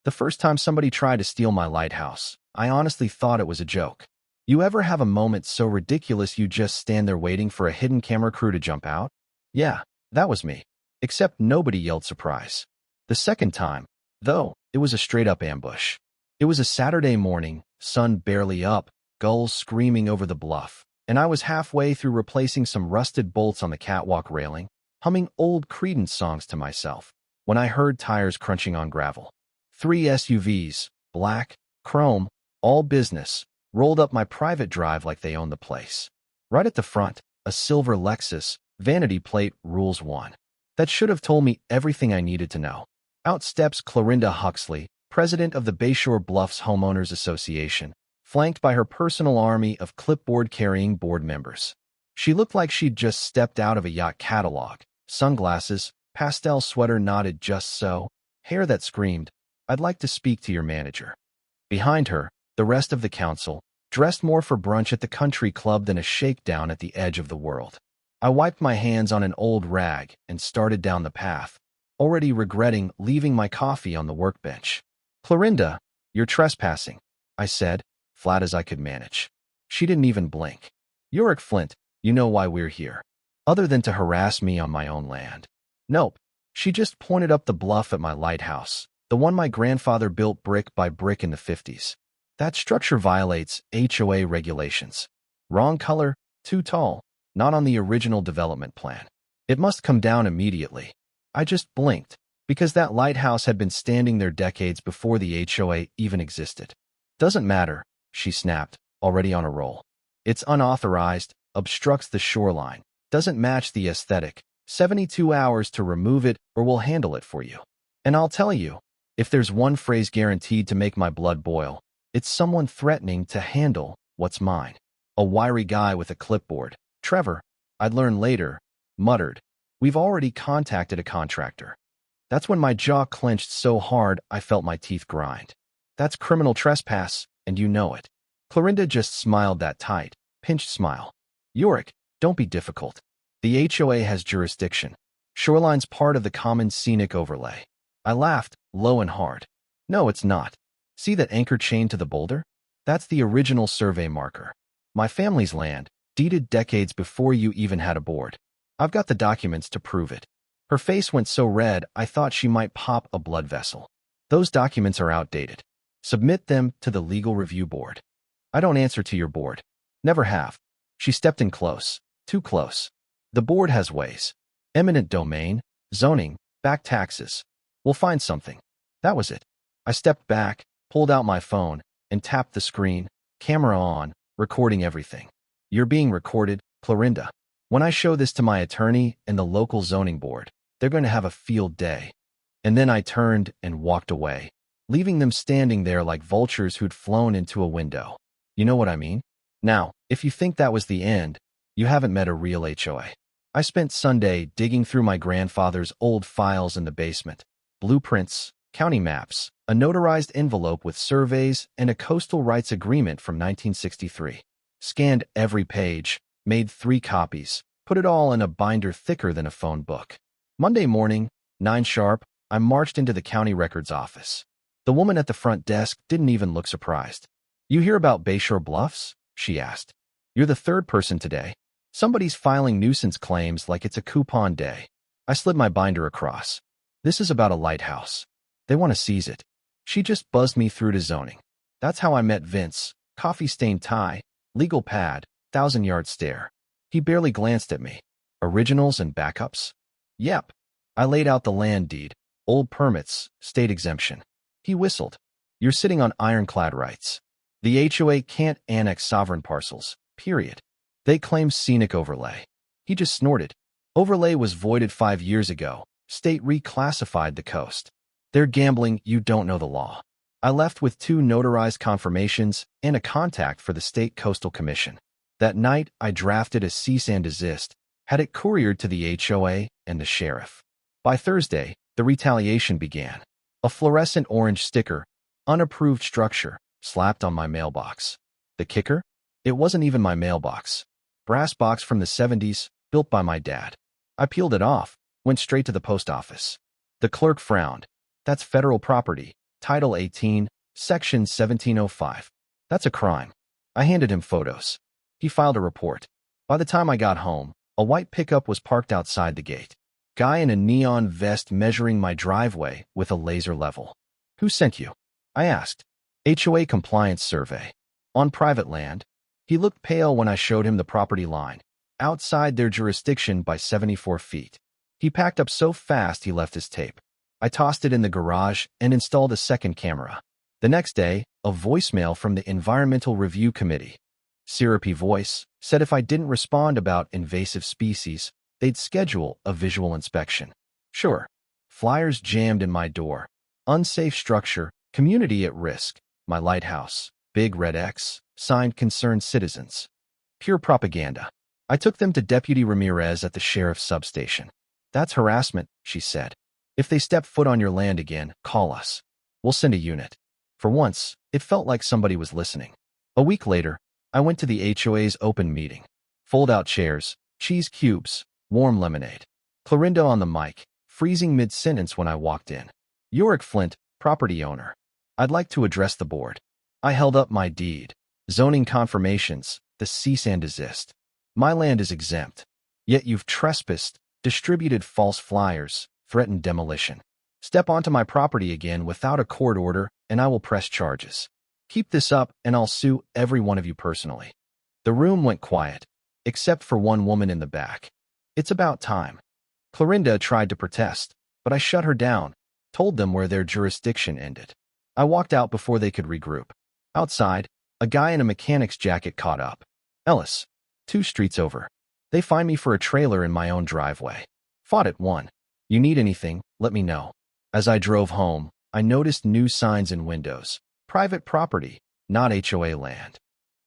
The first time somebody tried to steal my lighthouse, I honestly thought it was a joke. You ever have a moment so ridiculous you just stand there waiting for a hidden camera crew to jump out? Yeah, that was me. Except nobody yelled surprise. The second time, though, it was a straight-up ambush. It was a Saturday morning, sun barely up, gulls screaming over the bluff, and I was halfway through replacing some rusted bolts on the catwalk railing, humming old Creedence songs to myself, when I heard tires crunching on gravel. 3 SUVs, black, chrome, all business, rolled up my private drive like they owned the place. Right at the front, a silver Lexus, vanity plate, rules 1. That should have told me everything I needed to know. Out steps Clorinda Huxley, president of the Bayshore Bluffs Homeowners Association, flanked by her personal army of clipboard-carrying board members. She looked like she'd just stepped out of a yacht catalog. Sunglasses, pastel sweater knotted just so, hair that screamed, "I'd like to speak to your manager." Behind her, the rest of the council, dressed more for brunch at the country club than a shakedown at the edge of the world. I wiped my hands on an old rag and started down the path, already regretting leaving my coffee on the workbench. "Clorinda, you're trespassing," I said, flat as I could manage. She didn't even blink. "Yorick Flint, you know why we're here. Other than to harass me on my own land." Nope. She just pointed up the bluff at my lighthouse, the one my grandfather built brick by brick in the 50s. "That structure violates HOA regulations. Wrong color, too tall, not on the original development plan. It must come down immediately." I just blinked, because that lighthouse had been standing there decades before the HOA even existed. "Doesn't matter," she snapped, already on a roll. "It's unauthorized, obstructs the shoreline, doesn't match the aesthetic. 72 hours to remove it or we'll handle it for you." And I'll tell you, if there's one phrase guaranteed to make my blood boil, it's someone threatening to handle what's mine. A wiry guy with a clipboard, Trevor, I'd learn later, muttered, "We've already contacted a contractor." That's when my jaw clenched so hard I felt my teeth grind. That's criminal trespass, and you know it. Clorinda just smiled that tight, pinched smile. "Yorick, don't be difficult. The HOA has jurisdiction. Shoreline's part of the common scenic overlay." I laughed, low and hard. "No, it's not. See that anchor chain to the boulder? That's the original survey marker. My family's land, deeded decades before you even had a board. I've got the documents to prove it." Her face went so red I thought she might pop a blood vessel. "Those documents are outdated. Submit them to the legal review board." "I don't answer to your board. Never have." She stepped in close, too close. "The board has ways. Eminent domain, zoning, back taxes. We'll find something." That was it. I stepped back, pulled out my phone, and tapped the screen, camera on, recording everything. "You're being recorded, Clorinda. When I show this to my attorney and the local zoning board, they're going to have a field day." And then I turned and walked away, leaving them standing there like vultures who'd flown into a window. You know what I mean? Now, if you think that was the end, you haven't met a real HOA. I spent Sunday digging through my grandfather's old files in the basement. Blueprints, county maps, a notarized envelope with surveys, and a coastal rights agreement from 1963. Scanned every page, made 3 copies, put it all in a binder thicker than a phone book. Monday morning, 9 sharp, I marched into the county records office. The woman at the front desk didn't even look surprised. "You hear about Bayshore Bluffs?" she asked. "You're the 3rd person today. Somebody's filing nuisance claims like it's a coupon day." I slid my binder across. "This is about a lighthouse. They want to seize it." She just buzzed me through to zoning. That's how I met Vince, coffee-stained tie, legal pad, 1,000-yard stare. He barely glanced at me. "Originals and backups?" "Yep." I laid out the land deed, old permits, state exemption. He whistled. "You're sitting on ironclad rights. The HOA can't annex sovereign parcels, period. They claim scenic overlay." He just snorted. "Overlay was voided 5 years ago. State reclassified the coast. They're gambling you don't know the law." I left with 2 notarized confirmations and a contact for the State Coastal Commission. That night, I drafted a cease and desist, had it couriered to the HOA and the sheriff. By Thursday, the retaliation began. A fluorescent orange sticker, "Unapproved structure," slapped on my mailbox. The kicker? It wasn't even my mailbox. Brass box from the 70s, built by my dad. I peeled it off, went straight to the post office. The clerk frowned. "That's federal property. Title 18, Section 1705. That's a crime. I handed him photos. He filed a report. By the time I got home, a white pickup was parked outside the gate. Guy in a neon vest measuring my driveway with a laser level. Who sent you? I asked. HOA compliance survey. On private land. He looked pale when I showed him the property line. Outside their jurisdiction by 74 feet. He packed up so fast he left his tape. I tossed it in the garage and installed a second camera. The next day, a voicemail from the Environmental Review Committee. Syrupy voice said if I didn't respond about invasive species, they'd schedule a visual inspection. Sure. Flyers jammed in my door. Unsafe structure, community at risk, my lighthouse, big red X, signed concerned citizens. Pure propaganda. I took them to Deputy Ramirez at the sheriff's substation. That's harassment, she said. If they step foot on your land again, call us. We'll send a unit. For once, it felt like somebody was listening. A week later, I went to the HOA's open meeting. Fold-out chairs, cheese cubes, warm lemonade. Clorinda on the mic, freezing mid-sentence when I walked in. Yorick Flint, property owner. I'd like to address the board. I held up my deed. Zoning confirmations, the cease and desist. My land is exempt. Yet you've trespassed, distributed false flyers, threatened demolition. Step onto my property again without a court order, and I will press charges. Keep this up, and I'll sue every one of you personally. The room went quiet, except for one woman in the back. It's about time. Clorinda tried to protest, but I shut her down, told them where their jurisdiction ended. I walked out before they could regroup. Outside, a guy in a mechanic's jacket caught up. Ellis, 2 streets over. They find me for a trailer in my own driveway. Fought at 1. You need anything, let me know. As I drove home, I noticed new signs in windows. Private property, not HOA land.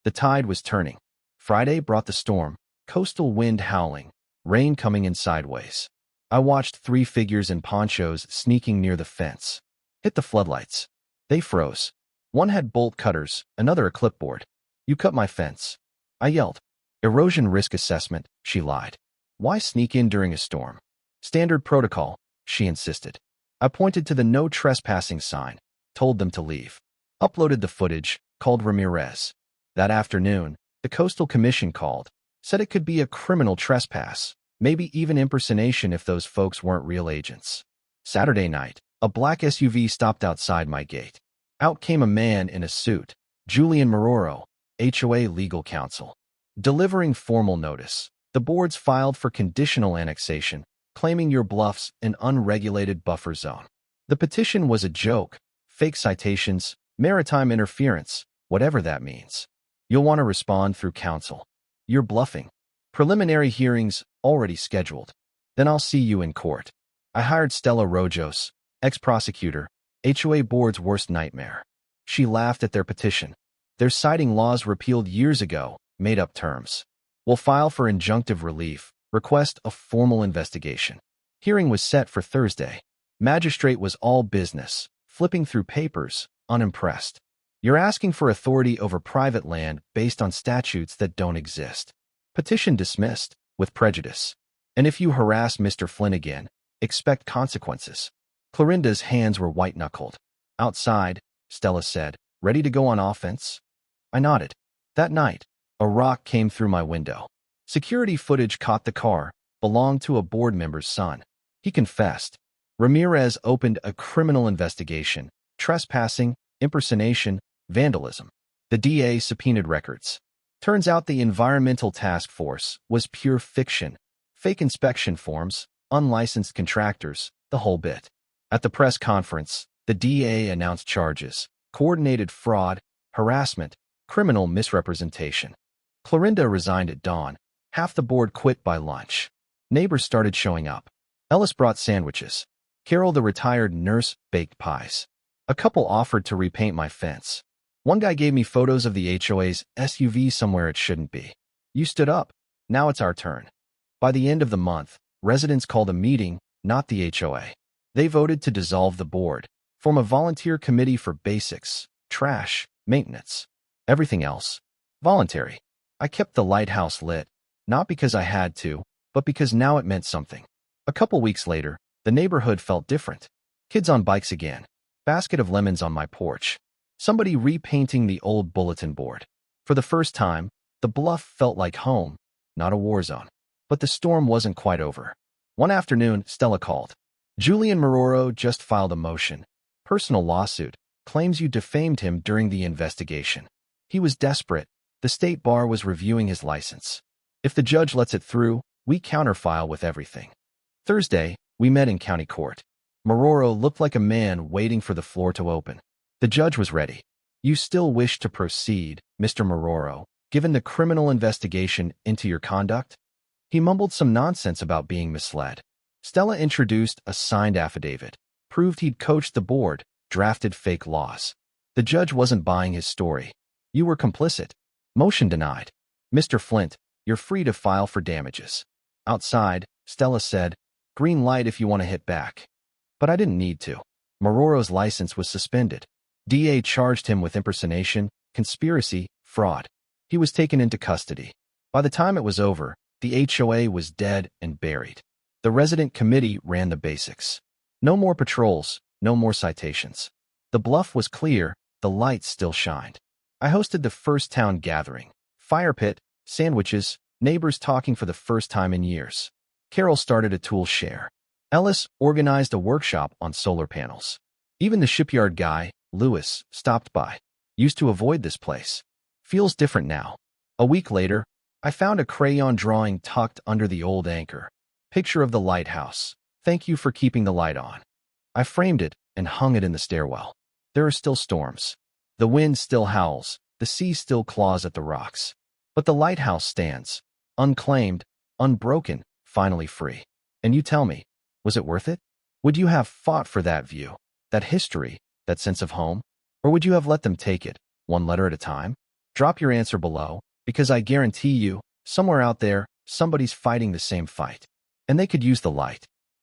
The tide was turning. Friday brought the storm, coastal wind howling, rain coming in sideways. I watched 3 figures in ponchos sneaking near the fence. Hit the floodlights. They froze. One had bolt cutters, another a clipboard. You cut my fence. I yelled. Erosion risk assessment, she lied. Why sneak in during a storm? Standard protocol, she insisted. I pointed to the no trespassing sign, told them to leave. Uploaded the footage, called Ramirez. That afternoon, the Coastal Commission called, said it could be a criminal trespass, maybe even impersonation if those folks weren't real agents. Saturday night, a black SUV stopped outside my gate. Out came a man in a suit, Julian Maroro, HOA legal counsel. Delivering formal notice, the boards filed for conditional annexation, claiming your bluff's an unregulated buffer zone. The petition was a joke, fake citations, maritime interference, whatever that means. You'll want to respond through counsel. You're bluffing. Preliminary hearings already scheduled. Then I'll see you in court. I hired Stella Rojos, ex-prosecutor, HOA board's worst nightmare. She laughed at their petition. They're citing laws repealed years ago, made up terms. We'll file for injunctive relief, request a formal investigation. Hearing was set for Thursday. Magistrate was all business, flipping through papers, unimpressed. You're asking for authority over private land based on statutes that don't exist. Petition dismissed, with prejudice. And if you harass Mr. Flynn again, expect consequences. Clorinda's hands were white-knuckled. Outside, Stella said, ready to go on offense? I nodded. That night, a rock came through my window. Security footage caught the car, belonged to a board member's son. He confessed. Ramirez opened a criminal investigation, trespassing, impersonation, vandalism. The DA subpoenaed records. Turns out the Environmental Task Force was pure fiction. Fake inspection forms, unlicensed contractors, the whole bit. At the press conference, the DA announced charges, coordinated fraud, harassment, criminal misrepresentation. Clorinda resigned at dawn. Half the board quit by lunch. Neighbors started showing up. Ellis brought sandwiches. Carol, the retired nurse, baked pies. A couple offered to repaint my fence. One guy gave me photos of the HOA's SUV somewhere it shouldn't be. You stood up. Now it's our turn. By the end of the month, residents called a meeting, not the HOA. They voted to dissolve the board, form a volunteer committee for basics, trash, maintenance. Everything else, voluntary. I kept the lighthouse lit, not because I had to, but because now it meant something. A couple weeks later, the neighborhood felt different. Kids on bikes again. Basket of lemons on my porch. Somebody repainting the old bulletin board. For the first time, the bluff felt like home, not a war zone. But the storm wasn't quite over. One afternoon, Stella called. Julian Maroro just filed a motion. Personal lawsuit. Claims you defamed him during the investigation. He was desperate. The state bar was reviewing his license. If the judge lets it through, we counterfile with everything. Thursday, we met in county court. Maroro looked like a man waiting for the floor to open. The judge was ready. You still wish to proceed, Mr. Maroro, given the criminal investigation into your conduct? He mumbled some nonsense about being misled. Stella introduced a signed affidavit, proved he'd coached the board, drafted fake laws. The judge wasn't buying his story. You were complicit. Motion denied. Mr. Flint, you're free to file for damages. Outside, Stella said, green light if you want to hit back. But I didn't need to. Maroro's license was suspended. DA charged him with impersonation, conspiracy, fraud. He was taken into custody. By the time it was over, the HOA was dead and buried. The resident committee ran the basics. No more patrols, no more citations. The bluff was clear, the lights still shined. I hosted the first town gathering. Fire pit, sandwiches, neighbors talking for the first time in years. Carol started a tool share. Ellis organized a workshop on solar panels. Even the shipyard guy, Lewis, stopped by. Used to avoid this place. Feels different now. A week later, I found a crayon drawing tucked under the old anchor. Picture of the lighthouse. Thank you for keeping the light on. I framed it and hung it in the stairwell. There are still storms. The wind still howls. The sea still claws at the rocks. But the lighthouse stands, unclaimed, unbroken, finally free. And you tell me, was it worth it? Would you have fought for that view, that history, that sense of home? Or would you have let them take it, one letter at a time? Drop your answer below, because I guarantee you, somewhere out there, somebody's fighting the same fight. And they could use the light.